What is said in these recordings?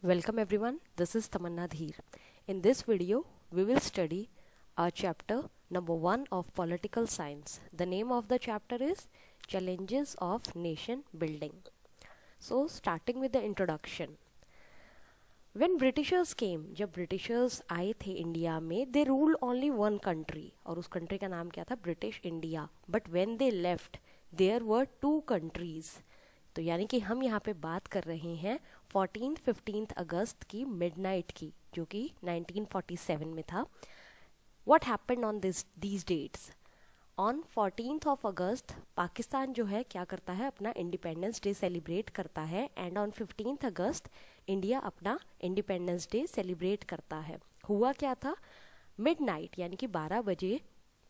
Welcome everyone, this is Tamanna Dheer. In this video, we will study our chapter number 1 of Political Science. The name of the chapter is Challenges of Nation Building. So, starting with the introduction. When Britishers came, जब Britishers आए थे India में, they ruled only one country और उस country का नाम क्या था? British India. But when they left, there were two countries. तो यानी कि हम यहाँ पे बात कर रहे हैं 14-15 अगस्त की मिडनाइट की, जो कि 1947 में था. What happened on these dates? On 14th of अगस्त पाकिस्तान जो है क्या करता है, अपना इंडिपेंडेंस डे सेलिब्रेट करता है. And on 15th August India अपना इंडिपेंडेंस डे सेलिब्रेट करता है. हुआ क्या था? मिडनाइट यानी कि 12 बजे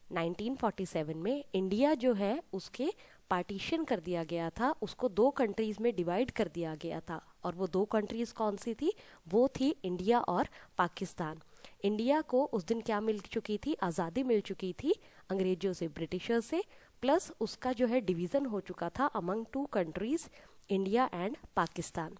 1947 में इंडिया जो है उसके पार्टीशन कर दिया गया था, उसको दो कंट्रीज़ में डिवाइड कर दिया गया था. और वो दो कंट्रीज़ कौन सी थी? वो थी इंडिया और पाकिस्तान. इंडिया को उस दिन क्या मिल चुकी थी? आज़ादी मिल चुकी थी अंग्रेजों से, ब्रिटिशर्स से. प्लस उसका जो है डिवीज़न हो चुका था among to countries, India and Pakistan.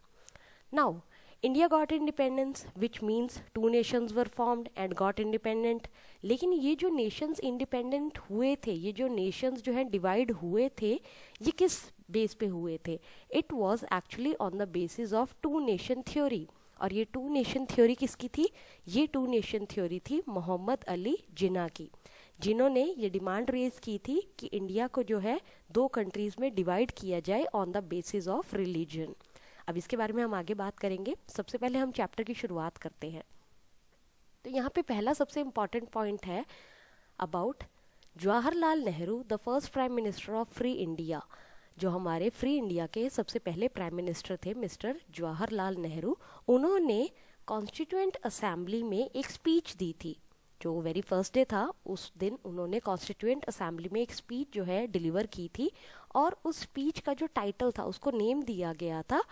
Now India got independence which means two nations were formed and got independent. लेकिन ये जो नेशंस इंडिपेंडेंट हुए थे, ये जो नेशंस जो है डिवाइड हुए थे, ये किस बेस पे हुए थे? It was actually on the basis of two nation theory. और ये टू नेशन थ्योरी किसकी थी? ये टू नेशन थ्योरी थी मोहम्मद अली जिन्ना की, जिन्होंने ये डिमांड रेज की थी कि इंडिया को जो है दो कंट्रीज़ में डिवाइड किया जाए on the basis of religion. अब इसके बारे में हम आगे बात करेंगे. सबसे पहले हम चैप्टर की शुरुआत करते हैं. तो यहाँ पे पहला सबसे इम्पॉर्टेंट पॉइंट है about Jawaharlal Nehru, the first prime minister of free India. जो हमारे फ्री इंडिया के सबसे पहले प्राइम मिनिस्टर थे मिस्टर जवाहरलाल नेहरू. उन्होंने कॉन्स्टिट्यूएंट असेंबली में एक स्पीच दी थी. जो वेरी फर्स्ट डे था उस दिन उन्होंने कॉन्स्टिट्यूएंट असेंबली में एक स्पीच जो है डिलीवर की थी. और उस स्पीच का जो टाइटल था उसको नेम दिया गया था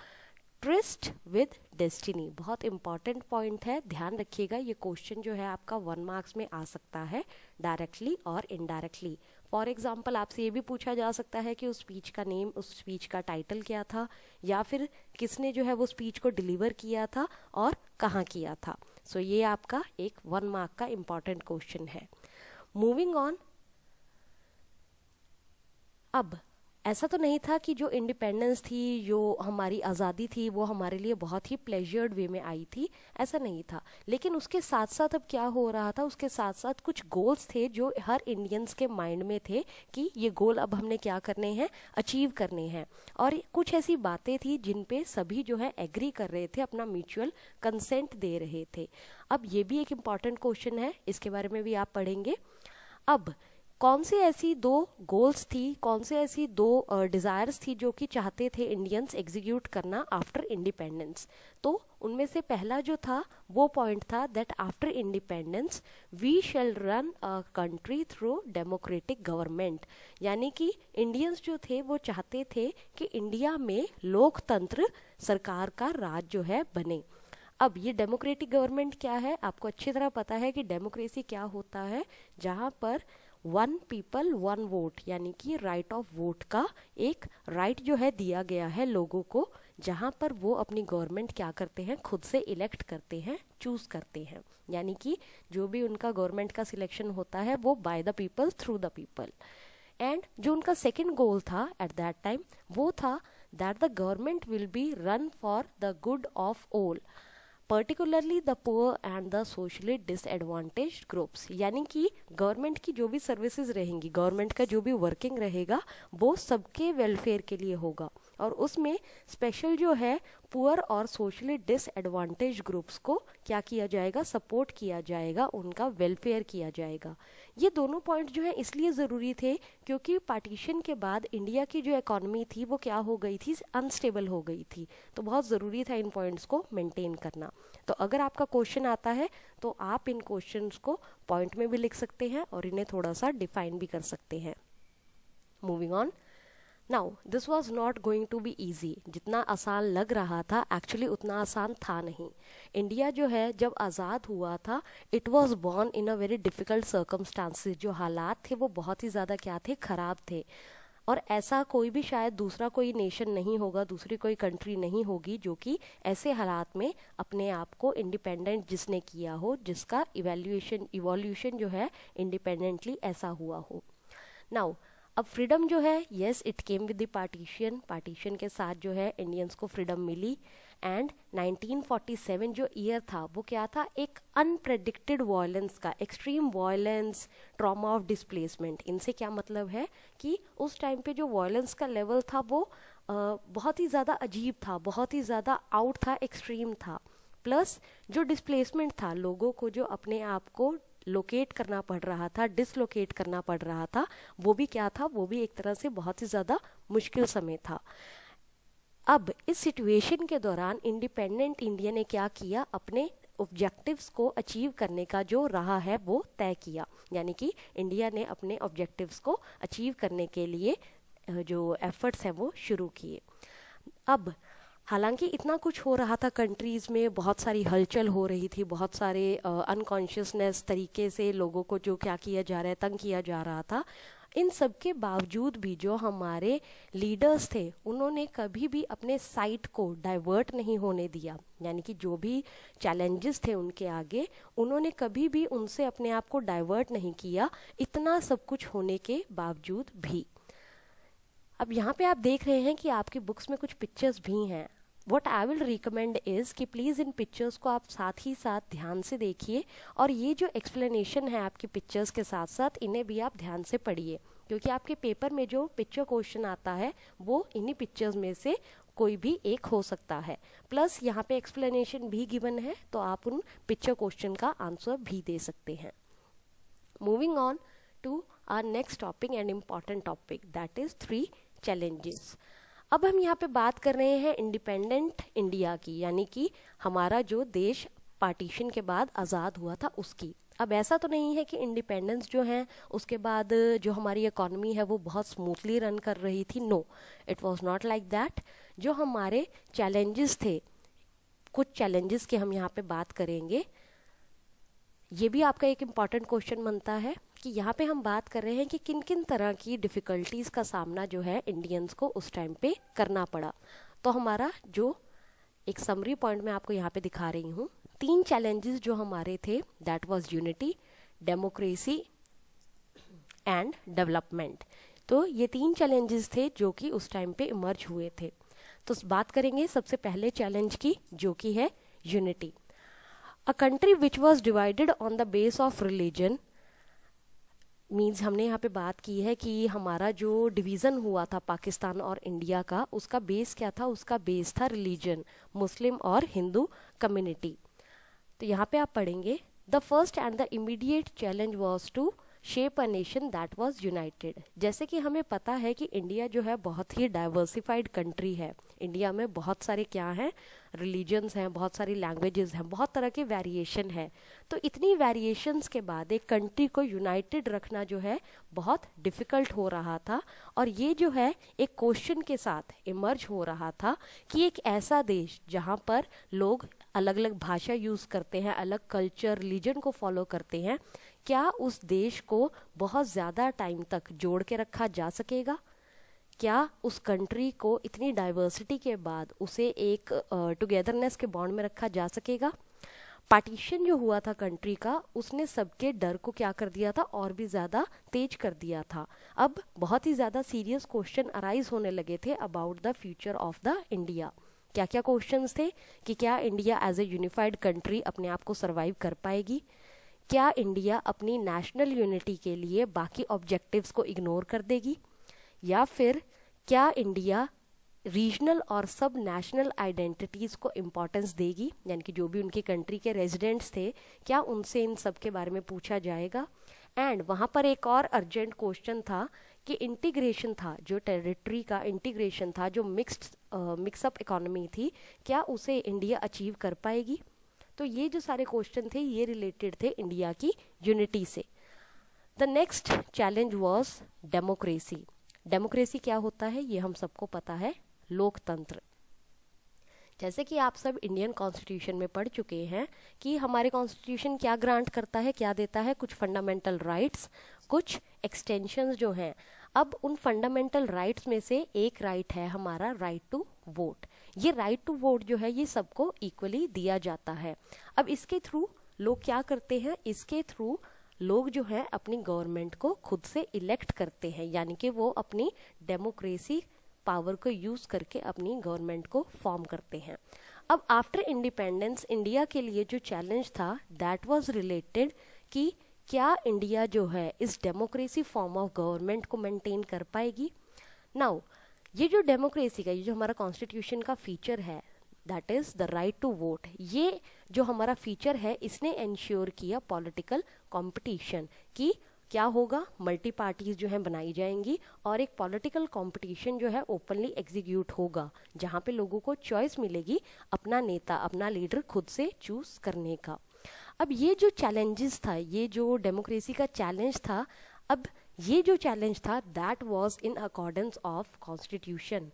ट्रिस्ट विद डेस्टिनी. बहुत इंपॉर्टेंट पॉइंट है, ध्यान रखिएगा. ये क्वेश्चन जो है आपका 1 मार्क्स में आ सकता है डायरेक्टली और इनडायरेक्टली. फॉर एग्जाम्पल आपसे ये भी पूछा जा सकता है कि उस स्पीच का नेम, उस स्पीच का टाइटल क्या था, या फिर किसने जो है वो स्पीच को डिलीवर किया था और कहाँ किया था. सो ये आपका एक 1 मार्क का इम्पॉर्टेंट क्वेश्चन है. Moving on. अब ऐसा तो नहीं था कि जो इंडिपेंडेंस थी, जो हमारी आज़ादी थी, वो हमारे लिए बहुत ही प्लेजर्ड वे में आई थी, ऐसा नहीं था. लेकिन उसके साथ साथ अब क्या हो रहा था, उसके साथ साथ कुछ गोल्स थे जो हर इंडियंस के माइंड में थे कि ये गोल अब हमने क्या करने हैं, अचीव करने हैं. और कुछ ऐसी बातें थी जिन पे सभी जो है एग्री कर रहे थे, अपना म्यूचुअल कंसेंट दे रहे थे. अब ये भी एक इम्पॉर्टेंट क्वेश्चन है, इसके बारे में भी आप पढ़ेंगे. अब कौन सी ऐसी दो गोल्स थी, कौन से ऐसी दो डिज़ायर्स थी जो कि चाहते थे इंडियंस एग्जीक्यूट करना आफ्टर इंडिपेंडेंस? तो उनमें से पहला जो था वो पॉइंट था that after independence we shall run a country through democratic government. यानी कि इंडियंस जो थे वो चाहते थे कि इंडिया में लोकतंत्र सरकार का राज जो है बने. अब ये डेमोक्रेटिक गवर्नमेंट क्या है? आपको अच्छी तरह पता है कि डेमोक्रेसी क्या होता है, जहाँ पर 1 पीपल 1 वोट यानी कि राइट ऑफ वोट का एक राइट जो है दिया गया है लोगों को, जहाँ पर वो अपनी गवर्नमेंट क्या करते हैं, खुद से इलेक्ट करते हैं, चूज़ करते हैं. यानी कि जो भी उनका गवर्नमेंट का सिलेक्शन होता है वो by the people through the people. And जो उनका सेकेंड गोल था एट दैट टाइम वो था that the government will be run for the good of all, particularly the poor and the socially disadvantaged groups. यानी कि गवर्नमेंट की जो भी सर्विसेज रहेंगी, गवर्नमेंट का जो भी वर्किंग रहेगा वो सबके वेलफेयर के लिए होगा. और उसमें स्पेशल जो है पुअर और सोशली डिसएडवांटेज ग्रुप्स को क्या किया जाएगा, सपोर्ट किया जाएगा, उनका वेलफेयर किया जाएगा. ये दोनों पॉइंट जो है इसलिए ज़रूरी थे क्योंकि पार्टीशन के बाद इंडिया की जो इकोनॉमी थी वो क्या हो गई थी, अनस्टेबल हो गई थी. तो बहुत ज़रूरी था इन पॉइंट्स को मेंटेन करना. तो अगर आपका क्वेश्चन आता है तो आप इन क्वेश्चंस को पॉइंट में भी लिख सकते हैं और इन्हें थोड़ा सा डिफाइन भी कर सकते हैं. Moving on. Now this was not going to be easy. जितना आसान लग रहा था एक्चुअली उतना आसान था नहीं. इंडिया जो है जब आज़ाद हुआ था it was born in a very difficult circumstances. जो हालात थे वो बहुत ही ज़्यादा क्या थे, ख़राब थे. और ऐसा कोई भी शायद दूसरा कोई नेशन नहीं होगा, दूसरी कोई कंट्री नहीं होगी जो कि ऐसे हालात में अपने आप को इंडिपेंडेंट जिसने किया हो, जिसका इवोल्यूशन जो है इंडिपेंडेंटली ऐसा हुआ हो। नाउ अब फ्रीडम जो है, yes it came with the partition के साथ जो है इंडियंस को फ्रीडम मिली। एंड 1947 जो ईयर था वो क्या था, एक अनप्रेडिक्टेड वायलेंस का, extreme violence, trauma of displacement. इनसे क्या मतलब है कि उस टाइम पे जो वायलेंस का लेवल था वो बहुत ही ज़्यादा अजीब था, बहुत ही ज़्यादा आउट था, एक्सट्रीम था। प्लस जो डिस्प्लेसमेंट था, लोगों को जो अपने आप को लोकेट करना पड़ रहा था, डिसलोकेट करना पड़ रहा था, वो भी क्या था, वो भी एक तरह से बहुत ही ज़्यादा मुश्किल समय था। अब इस सिचुएशन के दौरान इंडिपेंडेंट इंडिया ने क्या किया, अपने ऑब्जेक्टिव्स को अचीव करने का जो रहा है वो तय किया। यानी कि इंडिया ने अपने ऑब्जेक्टिव्स को अचीव करने के लिए जो एफर्ट्स हैं वो शुरू किए। अब हालांकि इतना कुछ हो रहा था कंट्रीज़ में, बहुत सारी हलचल हो रही थी, बहुत सारे अनकॉन्शियसनेस तरीके से लोगों को जो क्या किया जा रहा है, तंग किया जा रहा था। इन सब के बावजूद भी जो हमारे लीडर्स थे उन्होंने कभी भी अपने साइट को डाइवर्ट नहीं होने दिया। यानी कि जो भी चैलेंजेस थे उनके आगे, उन्होंने कभी भी उनसे अपने आप को डाइवर्ट नहीं किया, इतना सब कुछ होने के बावजूद भी। अब यहाँ पे आप देख रहे हैं कि आपकी बुक्स में कुछ पिक्चर्स भी हैं। What I will recommend is कि प्लीज़ इन पिक्चर्स को आप साथ ही साथ ध्यान से देखिए, और ये जो एक्सप्लेनेशन है आपकी पिक्चर्स के साथ साथ इन्हें भी आप ध्यान से पढ़िए, क्योंकि आपके पेपर में जो पिक्चर क्वेश्चन आता है वो इन्हीं पिक्चर्स में से कोई भी एक हो सकता है। प्लस यहाँ पे एक्सप्लेनेशन भी गिवन है, तो आप उन पिक्चर क्वेश्चन का आंसर भी दे सकते हैं। Moving on to our next topic and important topic, that is 3 challenges. अब हम यहाँ पे बात कर रहे हैं इंडिपेंडेंट इंडिया की, यानी कि हमारा जो देश पार्टीशन के बाद आज़ाद हुआ था उसकी। अब ऐसा तो नहीं है कि इंडिपेंडेंस जो है उसके बाद जो हमारी इकॉनमी है वो बहुत स्मूथली रन कर रही थी। No, it was not like that. जो हमारे चैलेंजेस थे, कुछ चैलेंजेस के हम यहाँ पे बात करेंगे। ये भी आपका एक इम्पॉर्टेंट क्वेश्चन बनता है कि यहाँ पे हम बात कर रहे हैं कि किन किन तरह की डिफ़िकल्टीज़ का सामना जो है इंडियंस को उस टाइम पे करना पड़ा। तो हमारा जो एक समरी पॉइंट मैं आपको यहाँ पे दिखा रही हूँ, 3 चैलेंजेस जो हमारे थे, that was unity, democracy and development. तो ये 3 चैलेंजेस थे जो कि उस टाइम पे इमर्ज हुए थे। तो बात करेंगे सबसे पहले चैलेंज की, जो कि है unity. A country which was divided on the base of religion means, हमने यहाँ पे बात की है कि हमारा जो डिवीज़न हुआ था पाकिस्तान और इंडिया का, उसका बेस क्या था, उसका बेस था रिलीजन, मुस्लिम और हिंदू कम्युनिटी। तो यहाँ पे आप पढ़ेंगे, the first and the immediate challenge was to shape a nation that was united. जैसे कि हमें पता है कि इंडिया जो है बहुत ही डाइवर्सिफाइड कंट्री है। इंडिया में बहुत सारे क्या हैं, रिलीजन्स हैं, बहुत सारी लैंग्वेजेस हैं, बहुत तरह के वेरिएशन है। तो इतनी वेरिएशंस के बाद एक कंट्री को यूनाइटेड रखना जो है बहुत डिफ़िकल्ट हो रहा था। और ये जो है एक क्वेश्चन के साथ इमर्ज हो रहा था कि एक ऐसा देश जहाँ पर लोग अलग अलग भाषा यूज़ करते हैं, अलग कल्चर रिलीजन को फॉलो करते हैं, क्या उस देश को बहुत ज़्यादा टाइम तक जोड़ के रखा जा सकेगा? क्या उस कंट्री को इतनी डाइवर्सिटी के बाद उसे एक टुगेदरनेस के बॉन्ड में रखा जा सकेगा? पार्टीशन जो हुआ था कंट्री का, उसने सबके डर को क्या कर दिया था, और भी ज़्यादा तेज कर दिया था। अब बहुत ही ज़्यादा सीरियस क्वेश्चन अराइज होने लगे थे about the future of the India. क्या क्या क्वेश्चंस थे कि क्या India as a unified country अपने आप को सर्वाइव कर पाएगी? क्या इंडिया अपनी नेशनल यूनिटी के लिए बाकी ऑब्जेक्टिव्स को इग्नोर कर देगी? या फिर क्या इंडिया रीजनल और सब नेशनल आइडेंटिटीज़ को इम्पोर्टेंस देगी, यानी कि जो भी उनकी कंट्री के रेजिडेंट्स थे, क्या उनसे इन सब के बारे में पूछा जाएगा? एंड वहाँ पर एक और अर्जेंट क्वेश्चन था कि इंटीग्रेशन था, जो टेरिटरी का इंटीग्रेशन था, जो मिक्सअप इकोनॉमी थी, क्या उसे इंडिया अचीव कर पाएगी? तो ये जो सारे क्वेश्चन थे ये रिलेटेड थे इंडिया की यूनिटी से। The next challenge was democracy. Democracy क्या होता है ये हम सबको पता है, लोकतंत्र। जैसे कि आप सब इंडियन कॉन्स्टिट्यूशन में पढ़ चुके हैं कि हमारे कॉन्स्टिट्यूशन क्या ग्रांट करता है, क्या देता है, कुछ फंडामेंटल राइट्स, कुछ एक्सटेंशंस जो हैं। अब उन फंडामेंटल राइट्स में से एक राइट है हमारा राइट टू वोट। ये राइट टू वोट जो है ये सबको इक्वली दिया जाता है। अब इसके थ्रू लोग क्या करते हैं, इसके थ्रू लोग जो है अपनी गवर्नमेंट को खुद से इलेक्ट करते हैं, यानी कि वो अपनी डेमोक्रेसी पावर को यूज करके अपनी गवर्नमेंट को फॉर्म करते हैं। अब आफ्टर इंडिपेंडेंस इंडिया के लिए जो चैलेंज था दैट वाज रिलेटेड कि क्या इंडिया जो है इस डेमोक्रेसी फॉर्म ऑफ गवर्नमेंट को मेंटेन कर पाएगी। नाउ ये जो डेमोक्रेसी का, ये जो हमारा कॉन्स्टिट्यूशन का फीचर है that is the right to vote, ये जो हमारा फीचर है इसने इंश्योर किया पॉलिटिकल कंपटीशन कि क्या होगा, मल्टी पार्टीज जो है बनाई जाएंगी और एक पॉलिटिकल कंपटीशन जो है ओपनली एग्जीक्यूट होगा, जहां पे लोगों को चॉइस मिलेगी अपना नेता, अपना लीडर खुद से चूज करने का। अब ये जो चैलेंजेस था, ये जो डेमोक्रेसी का चैलेंज था, अब ये जो चैलेंज था that was in accordance of constitution.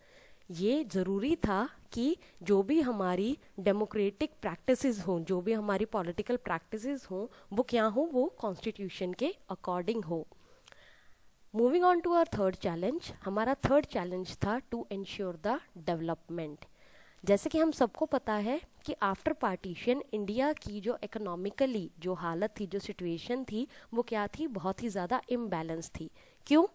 ये ज़रूरी था कि जो भी हमारी डेमोक्रेटिक प्रैक्टिसेस हों, जो भी हमारी पॉलिटिकल प्रैक्टिसेस हों, वो क्या हो, वो कॉन्स्टिट्यूशन के अकॉर्डिंग हो। Moving on to our third challenge, हमारा थर्ड चैलेंज था टू इंश्योर द डेवलपमेंट। जैसे कि हम सबको पता है कि आफ्टर पार्टीशन इंडिया की जो इकोनॉमिकली जो हालत थी, जो सिचुएशन थी, वो क्या थी, बहुत ही ज़्यादा इम्बैलेंस थी। क्यों?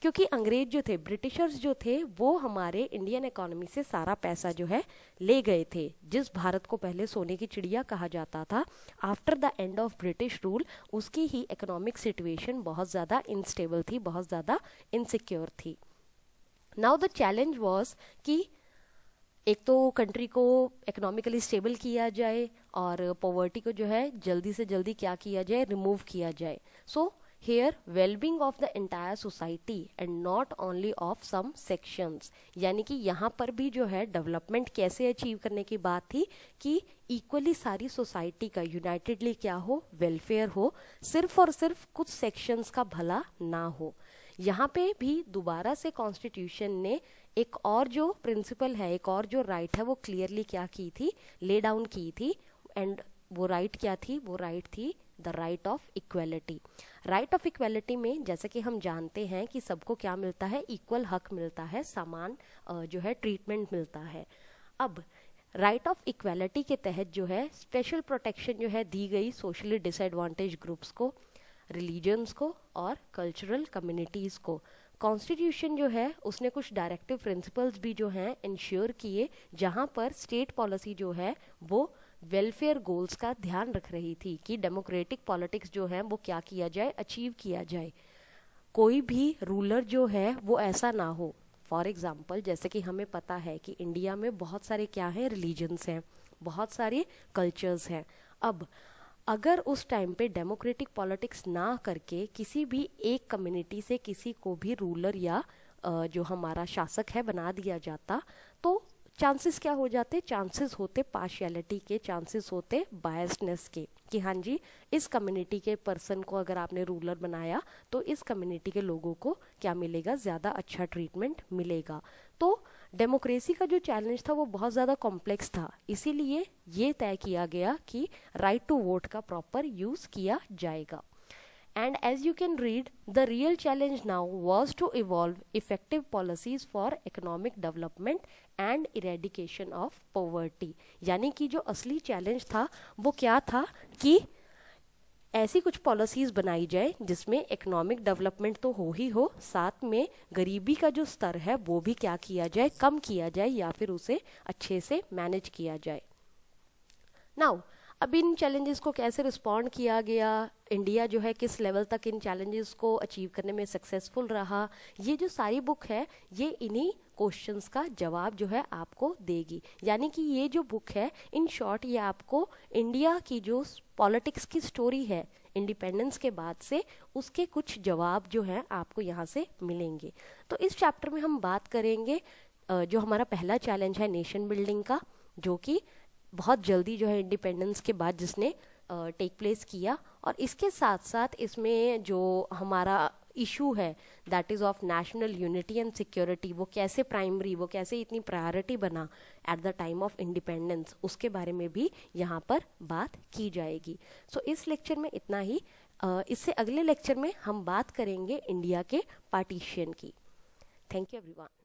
क्योंकि अंग्रेज जो थे, ब्रिटिशर्स जो थे, वो हमारे इंडियन इकोनॉमी से सारा पैसा जो है ले गए थे। जिस भारत को पहले सोने की चिड़िया कहा जाता था, after the end of British rule उसकी ही इकोनॉमिक सिचुएशन बहुत ज़्यादा इनस्टेबल थी, बहुत ज़्यादा इनसिक्योर थी। नाउ द चैलेंज वॉज कि एक तो कंट्री को इकोनॉमिकली स्टेबल किया जाए और पॉवर्टी को जो है जल्दी से जल्दी क्या किया जाए, रिमूव किया जाए। So here wellbeing of the entire society and not only of some sections, यानी कि यहाँ पर भी जो है डेवलपमेंट कैसे अचीव करने की बात थी कि इक्वली सारी सोसाइटी का यूनाइटेडली क्या हो, वेलफेयर हो, सिर्फ और सिर्फ कुछ सेक्शंस का भला ना हो। यहाँ पे भी दोबारा से कॉन्स्टिट्यूशन ने एक और जो प्रिंसिपल है, एक और जो राइट है, वो क्लियरली क्या की थी, ले डाउन की थी। एंड वो राइट क्या थी, वो राइट थी the right of equality. Right of equality में जैसे कि हम जानते हैं कि सबको क्या मिलता है, इक्वल हक मिलता है, समान जो है ट्रीटमेंट मिलता है। अब राइट ऑफ इक्वेलिटी के तहत जो है स्पेशल प्रोटेक्शन जो है दी गई सोशली डिसएडवांटेज ग्रुप्स को, रिलीजन्स को और कल्चरल कम्युनिटीज़ को। कॉन्स्टिट्यूशन जो है उसने कुछ डायरेक्टिव प्रिंसिपल्स भी जो हैं इंश्योर किए, जहां पर स्टेट पॉलिसी जो है वो वेलफेयर गोल्स का ध्यान रख रही थी कि डेमोक्रेटिक पॉलिटिक्स जो है वो क्या किया जाए, अचीव किया जाए। कोई भी रूलर जो है वो ऐसा ना हो, फॉर एग्जाम्पल जैसे कि हमें पता है कि इंडिया में बहुत सारे क्या हैं, रिलीजन्स हैं, बहुत सारे कल्चर्स हैं। अब अगर उस टाइम पे डेमोक्रेटिक पॉलिटिक्स ना करके किसी भी एक कम्युनिटी से किसी को भी रूलर या जो हमारा शासक है बना दिया जाता, तो चांसेस क्या हो जाते, चांसेस होते पार्शियलिटी के, चांसेस होते बायसनेस के, कि हाँ जी इस कम्युनिटी के पर्सन को अगर आपने रूलर बनाया तो इस कम्युनिटी के लोगों को क्या मिलेगा, ज़्यादा अच्छा ट्रीटमेंट मिलेगा। तो डेमोक्रेसी का जो चैलेंज था वो बहुत ज़्यादा कॉम्प्लेक्स था, इसीलिए ये तय किया गया कि राइट टू वोट का प्रॉपर यूज़ किया जाएगा। And as you can read, the real challenge now was to evolve effective policies for economic development and eradication of poverty। यानी कि जो असली चैलेंज था वो क्या था कि ऐसी कुछ पॉलिसीज़ बनाई जाए जिसमें इकोनॉमिक डेवलपमेंट तो हो ही हो, साथ में गरीबी का जो स्तर है वो भी क्या किया जाए, कम किया जाए या फिर उसे अच्छे से मैनेज किया जाए। नाउ अब इन चैलेंजेस को कैसे रिस्पॉन्ड किया गया, इंडिया जो है किस लेवल तक इन चैलेंजेस को अचीव करने में सक्सेसफुल रहा, ये जो सारी बुक है ये इन्हीं क्वेश्चंस का जवाब जो है आपको देगी। यानी कि ये जो बुक है इन शॉर्ट ये आपको इंडिया की जो पॉलिटिक्स की स्टोरी है इंडिपेंडेंस के बाद से, उसके कुछ जवाब जो हैं आपको यहाँ से मिलेंगे। तो इस चैप्टर में हम बात करेंगे जो हमारा पहला चैलेंज है नेशन बिल्डिंग का, जो कि बहुत जल्दी जो है इंडिपेंडेंस के बाद जिसने टेक प्लेस किया, और इसके साथ साथ इसमें जो हमारा इशू है that is of national unity and security, वो कैसे प्राइमरी, वो कैसे इतनी प्रायोरिटी बना at the time of independence, उसके बारे में भी यहाँ पर बात की जाएगी। सो इस लेक्चर में इतना ही। इससे अगले लेक्चर में हम बात करेंगे इंडिया के पार्टीशन की। Thank you everyone.